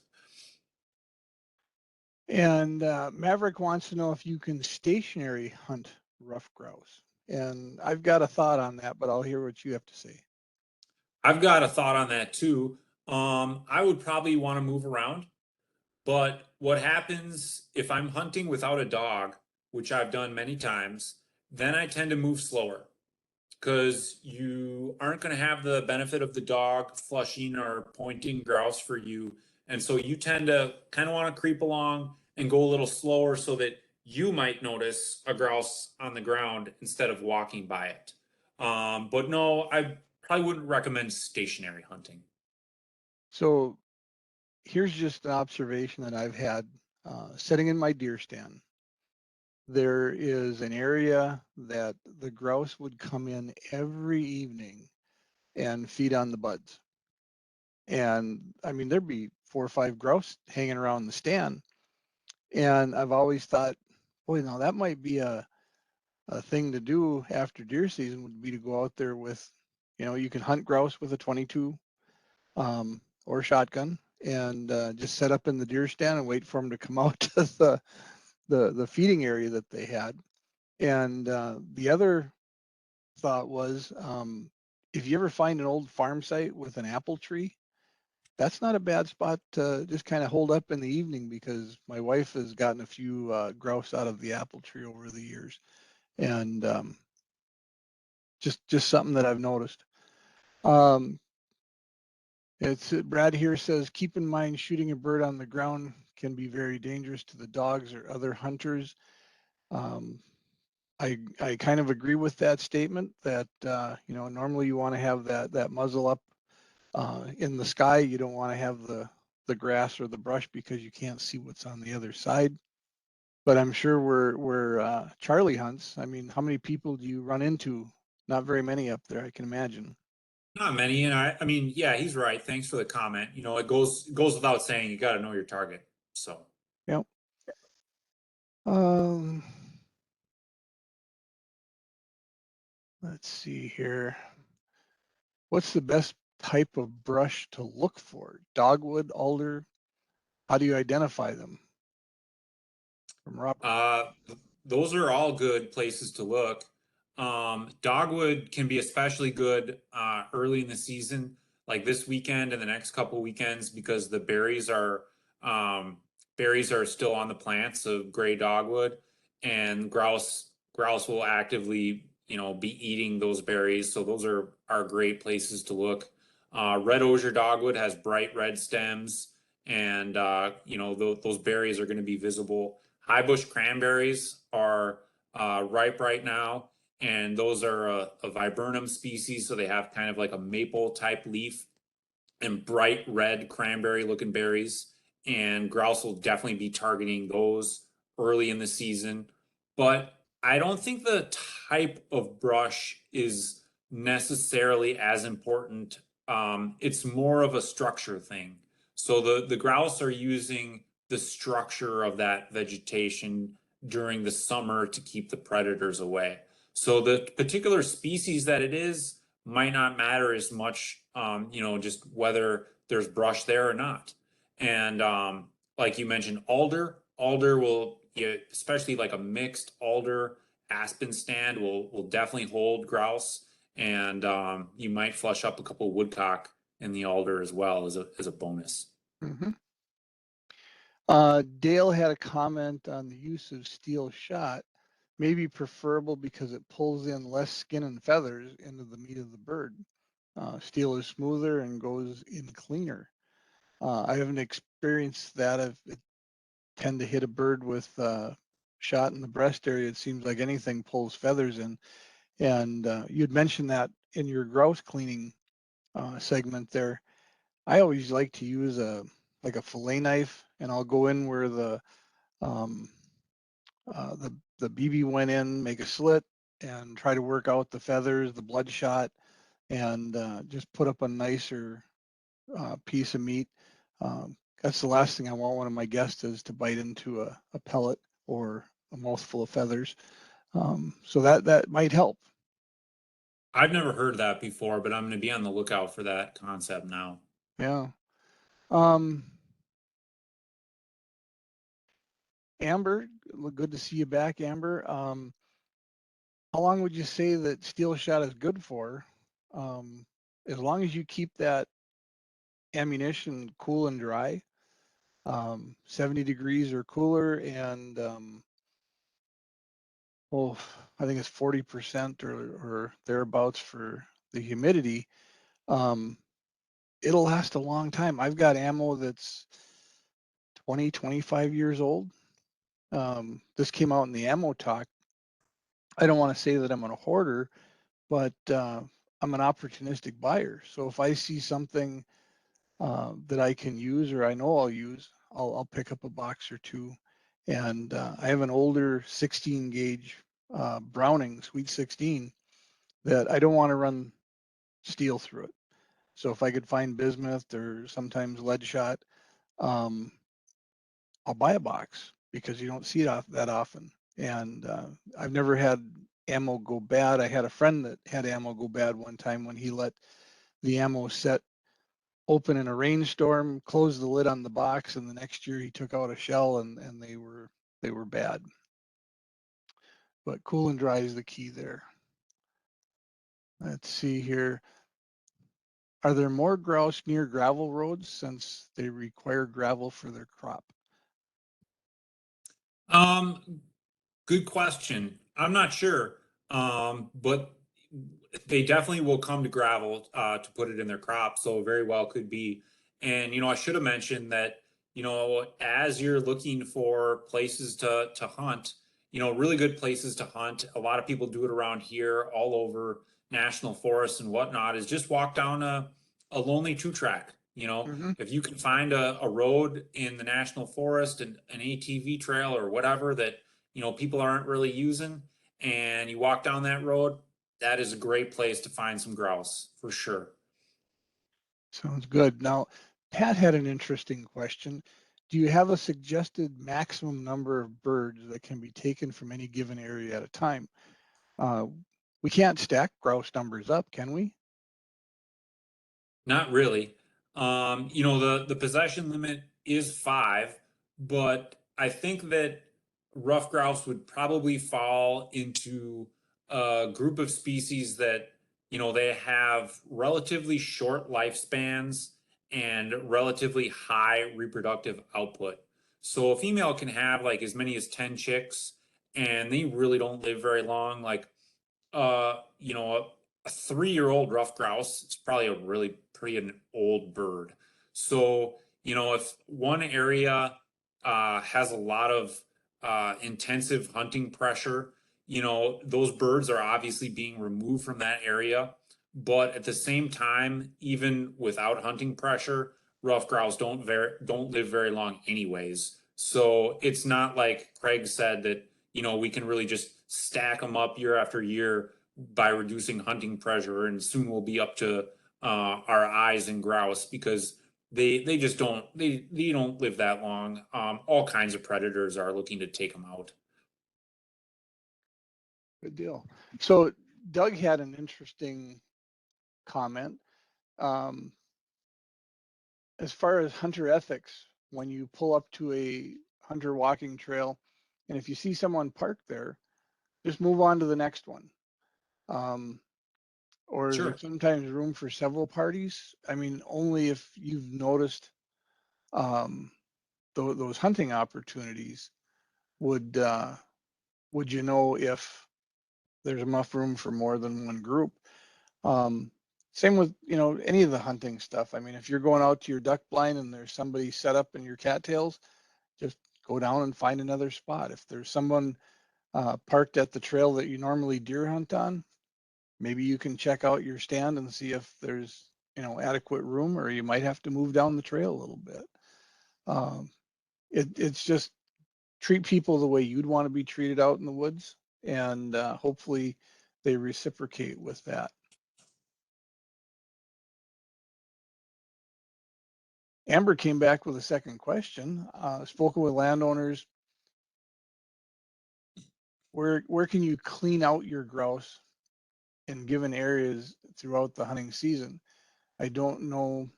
S1: And Maverick wants to know if you can stationary hunt ruffed grouse. And I've got a thought on that, but I'll hear what you have to say.
S2: I've got a thought on that too. I would probably want to move around. But what happens if I'm hunting without a dog, which I've done many times, then I tend to move slower because you aren't going to have the benefit of the dog flushing or pointing grouse for you. And so you tend to kind of want to creep along and go a little slower so that you might notice a grouse on the ground instead of walking by it. But no, I probably wouldn't recommend stationary hunting.
S1: So here's just an observation that I've had sitting in my deer stand. There is an area that the grouse would come in every evening and feed on the buds. And I mean, there'd be 4 or 5 grouse hanging around the stand. And I've always thought, boy, now that might be a thing to do after deer season would be to go out there with, you can hunt grouse with a 22 or shotgun and just set up in the deer stand and wait for them to come out to the feeding area that they had. And the other thought was, if you ever find an old farm site with an apple tree, that's not a bad spot to just kind of hold up in the evening because my wife has gotten a few grouse out of the apple tree over the years, and just something that I've noticed. Um, it's Brad here says keep in mind shooting a bird on the ground can be very dangerous to the dogs or other hunters. Um, I kind of agree with that statement that normally you want to have that muzzle up in the sky. You don't want to have the grass or the brush because you can't see what's on the other side. But I'm sure where Charlie hunts, I mean, how many people do you run into? Not very many up there, I can imagine.
S2: Not many, and I mean, yeah, he's right. Thanks for the comment. It goes without saying you got to know your target. So,
S1: Yep. Um, let's see here. What's the best type of brush to look for? Dogwood, alder? How do you identify them? From Robert.
S2: those are all good places to look. Dogwood can be especially good early in the season, like this weekend and the next couple weekends, because the berries are still on the plants of gray dogwood, and grouse will actively be eating those berries. So those are great places to look. Red osier dogwood has bright red stems, and those berries are going to be visible. High bush cranberries are ripe right now, and those are a viburnum species, so they have kind of like a maple type leaf and bright red cranberry looking berries. And grouse will definitely be targeting those early in the season. But I don't think the type of brush is necessarily as important. It's more of a structure thing. So the grouse are using the structure of that vegetation during the summer to keep the predators away. So the particular species that it is might not matter as much, just whether there's brush there or not. And like you mentioned, alder will, especially like a mixed alder aspen stand, will definitely hold grouse, and you might flush up a couple woodcock in the alder as well as a bonus.
S1: Mm-hmm. Dale had a comment on the use of steel shot. maybe preferable because it pulls in less skin and feathers into the meat of the bird. Steel is smoother and goes in cleaner. I haven't experienced that. I've tend to hit a bird with shot in the breast area. It seems like anything pulls feathers in. And you'd mentioned that in your grouse cleaning segment there. I always like to use like a fillet knife, and I'll go in where um, the BB went in, make a slit, and try to work out the feathers, the bloodshot, and just put up a nicer piece of meat. That's the last thing I want one of my guests is to bite into a pellet or a mouthful of feathers. So that might help.
S2: I've never heard that before, but I'm going to be on the lookout for that concept now.
S1: Yeah. Um, Amber, good to see you back, Amber. How long would you say that steel shot is good for? As long as you keep that ammunition cool and dry, 70 degrees or cooler, and well, I think it's 40% or thereabouts for the humidity. Um, it'll last a long time. I've got ammo that's 20, 25 years old. This came out in the ammo talk. I don't want to say that I'm a hoarder, but I'm an opportunistic buyer. So if I see something that I can use or I know I'll use, I'll pick up a box or two. And I have an older 16 gauge Browning Sweet 16 that I don't want to run steel through it. So if I could find bismuth or sometimes lead shot, um, I'll buy a box because you don't see it that often. And I've never had ammo go bad. I had a friend that had ammo go bad one time when he let the ammo set open in a rainstorm, closed the lid on the box, and the next year he took out a shell and they were bad. But cool and dry is the key there. Let's see here. Are there more grouse near gravel roads since they require gravel for their crop?
S2: Um, Good question. I'm not sure, but they definitely will come to gravel to put it in their crop. So very well could be. And I should have mentioned that as you're looking for places to hunt, really good places to hunt. A lot of people do it around here, all over national forests and whatnot. Is just walk down a lonely two track.
S1: Mm-hmm.
S2: If you can find a road in the national forest and an ATV trail or whatever that people aren't really using, and you walk down that road, that is a great place to find some grouse for sure.
S1: Sounds good. Now, Pat had an interesting question. Do you have a suggested maximum number of birds that can be taken from any given area at a time? Uh, we can't stack grouse numbers up, can we?
S2: Not really. The possession limit is 5, but I think that rough grouse would probably fall into a group of species that they have relatively short lifespans and relatively high reproductive output. So a female can have like as many as 10 chicks, and they really don't live very long. Like a 3-year-old rough grouse, it's probably a really pretty an old bird. So, if one area has a lot of intensive hunting pressure, those birds are obviously being removed from that area. But at the same time, even without hunting pressure, rough grouse don't live very long anyways. So it's not like Craig said that we can really just stack them up year after year by reducing hunting pressure, and soon we'll be up to our eyes in grouse because they just they don't live that long. All kinds of predators are looking to take them out.
S1: Good deal. So Doug had an interesting comment. Um, as far as hunter ethics, when you pull up to a hunter walking trail, and if you see someone parked there, just move on to the next one. Um, or is there
S2: Sure.
S1: sometimes room for several parties? I mean, only if you've noticed um, those hunting opportunities would would you know if there's enough room for more than one group? Same with, any of the hunting stuff. I mean, if you're going out to your duck blind and there's somebody set up in your cattails, just go down and find another spot. If there's someone parked at the trail that you normally deer hunt on, maybe you can check out your stand and see if there's, adequate room, or you might have to move down the trail a little bit. It's just treat people the way you'd want to be treated out in the woods, and hopefully they reciprocate with that. Amber came back with a second question. Spoken with landowners. Where can you clean out your grouse in given areas throughout the hunting season? I don't know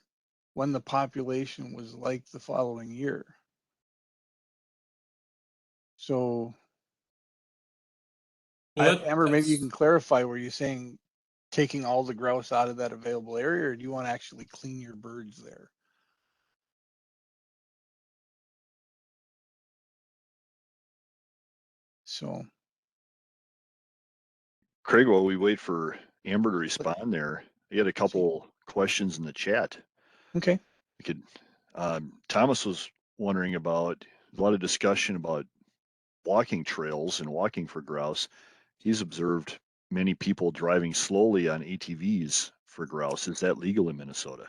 S1: when the population was like the following year. So, Amber, maybe you can clarify, were you saying taking all the grouse out of that available area, or do you want to actually clean your birds there? So,
S3: Kraig, while we wait for Amber to respond there, I had a couple questions in the chat.
S1: Okay.
S3: We could. Thomas was wondering about a lot of discussion about walking trails and walking for grouse. He's observed many people driving slowly on ATVs for grouse. Is that legal in Minnesota?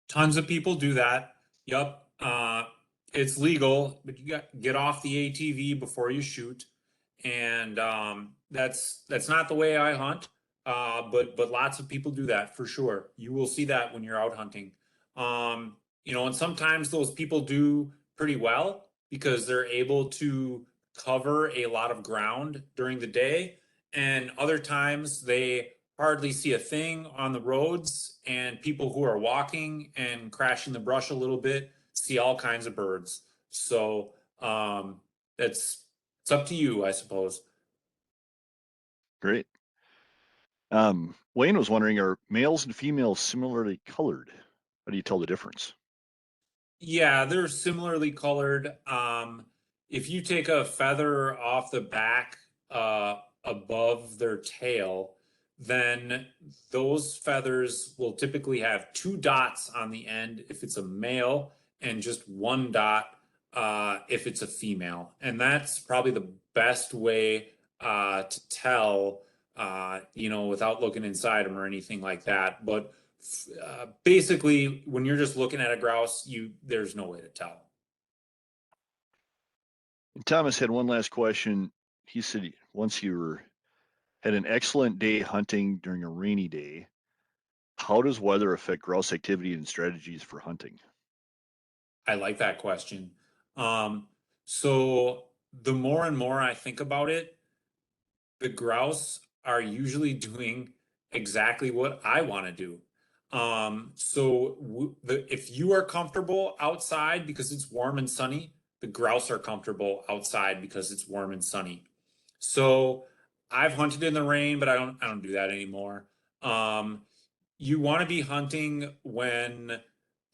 S2: Tons of people do that. Yep. It's legal, but you got to get off the ATV before you shoot. And that's not the way I hunt. But lots of people do that for sure. You will see that when you're out hunting. And sometimes those people do pretty well because they're able to cover a lot of ground during the day. And other times they hardly see a thing on the roads, and people who are walking and crashing the brush a little bit see all kinds of birds. So it's up to you, I suppose.
S3: Great. Wayne was wondering, are males and females similarly colored? How do you tell the difference?
S2: Yeah, they're similarly colored. If you take a feather off the back above their tail, then those feathers will typically have two dots on the end if it's a male, and just one dot if it's a female. And that's probably the best way to tell, without looking inside them or anything like that. But basically, when you're just looking at a grouse, there's no way to tell.
S3: And Thomas had one last question. He said once you had an excellent day hunting during a rainy day, how does weather affect grouse activity and strategies for hunting?
S2: I like that question. So the more and more I think about it, the grouse are usually doing exactly what I want to do. If you are comfortable outside because it's warm and sunny, the grouse are comfortable outside because it's warm and sunny. So I've hunted in the rain, but I don't do that anymore. You want to be hunting when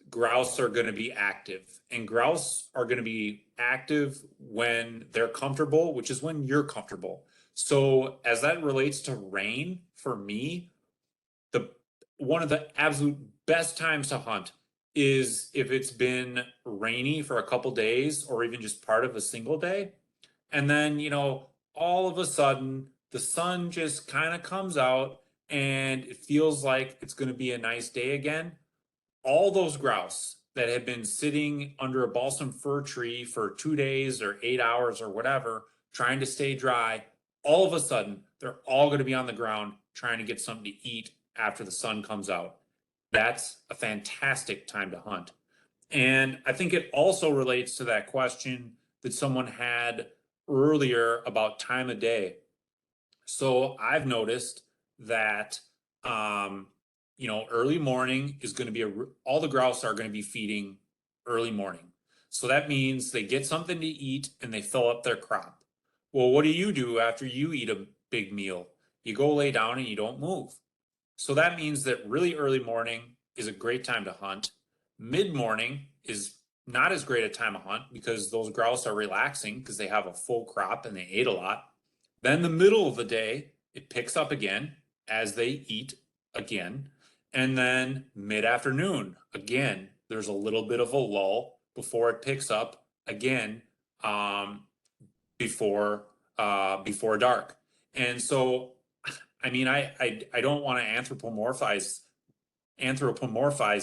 S2: grouse are going to be active, and grouse are going to be active when they're comfortable, which is when you're comfortable. So as that relates to rain, for me, the one of the absolute best times to hunt is if it's been rainy for a couple days or even just part of a single day. And then, all of a sudden the sun just kind of comes out and it feels like it's going to be a nice day again. All those grouse that have been sitting under a balsam fir tree for 2 days or 8 hours or whatever, trying to stay dry, all of a sudden, they're all going to be on the ground trying to get something to eat after the sun comes out. That's a fantastic time to hunt. And I think it also relates to that question that someone had earlier about time of day. So I've noticed that, early morning is going to be all the grouse are going to be feeding early morning. So that means they get something to eat and they fill up their crop. Well, what do you do after you eat a big meal? You go lay down and you don't move. So that means that really early morning is a great time to hunt. Mid morning is not as great a time to hunt because those grouse are relaxing because they have a full crop and they ate a lot. Then the middle of the day, it picks up again as they eat again. And then mid-afternoon, again, there's a little bit of a lull before it picks up again, before dark. And so, I mean, I don't want to anthropomorphize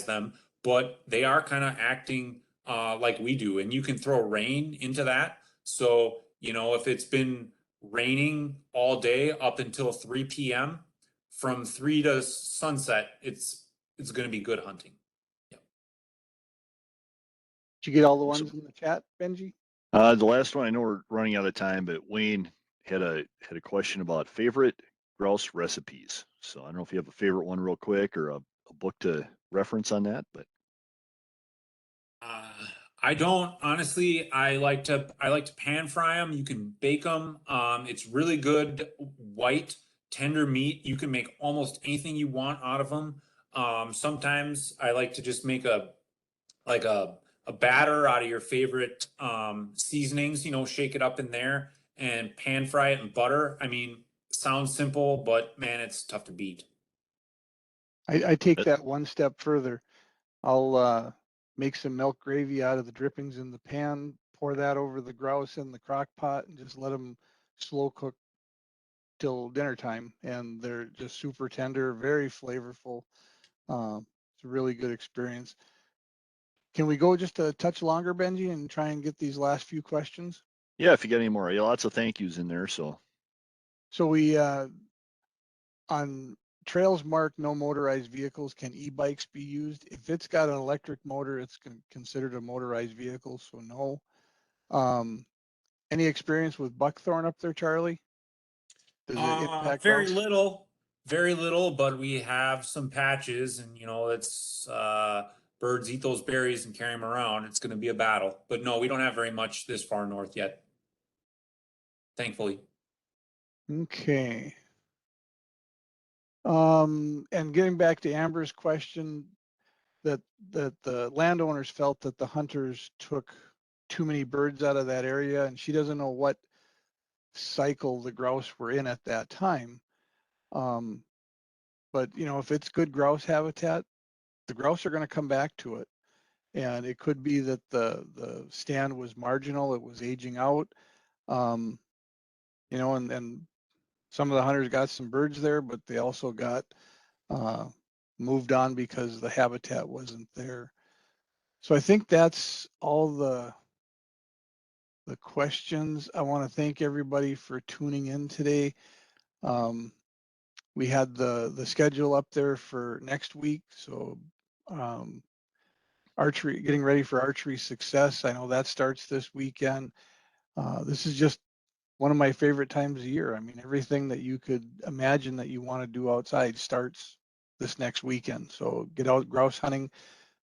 S2: them, but they are kind of acting like we do. And you can throw rain into that. So, you know, if it's been raining all day up until 3 p.m., from 3 to sunset, it's going to be good hunting.
S1: Did you get all the ones in the chat, Benji?
S3: The last one, I know we're running out of time, but Wayne had a question about favorite grouse recipes. So I don't know if you have a favorite one real quick or a book to reference on that, but
S2: I don't honestly. I like to pan fry them. You can bake them. It's really good white tender meat. You can make almost anything you want out of them. Sometimes I like to just make a batter out of your favorite seasonings. You know, shake it up in there and pan fry it in butter. I mean, sounds simple, but man, it's tough to beat.
S1: I take that one step further. I'll make some milk gravy out of the drippings in the pan, pour that over the grouse in the crock pot, and just let them slow cook till dinner time. And they're just super tender, very flavorful. It's a really good experience. Can we go just a touch longer, Benji, and try and get these last few questions?
S3: yeah, if you got any more, yeah, lots of thank yous in there. So
S1: we on trails marked no motorized vehicles, can e-bikes be used? If it's got an electric motor, it's considered a motorized vehicle, so no. Any experience with buckthorn up there, Charlie? Does it impact
S2: Very
S1: grouse?
S2: little, but we have some patches, and you know, it's birds eat those berries and carry them around. It's going to be a battle, but no, we don't have very much this far north yet, thankfully.
S1: Okay. And getting back to Amber's question, that the landowners felt that the hunters took too many birds out of that area, and she doesn't know what cycle the grouse were in at that time. But you know, if it's good grouse habitat, the grouse are going to come back to it. And it could be that the stand was marginal, it was aging out. You know, and some of the hunters got some birds there, but they also got moved on because the habitat wasn't there. So I think that's all the questions. I want to thank everybody for tuning in today. We had the schedule up there for next week, so archery, getting ready for archery success. I know that starts this weekend. This is just one of my favorite times of year. I mean, everything that you could imagine that you want to do outside starts this next weekend. So get out grouse hunting.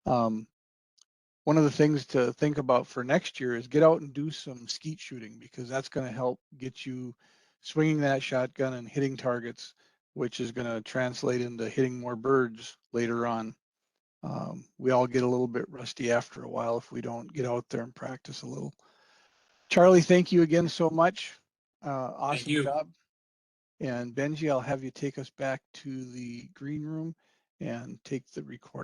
S1: One of the things to think about for next year is get out and do some skeet shooting, because that's going to help get you swinging that shotgun and hitting targets, which is going to translate into hitting more birds later on. We all get a little bit rusty after a while if we don't get out there and practice a little. Charlie, thank you again so much. Awesome job. And Benji, I'll have you take us back to the green room and take the recording.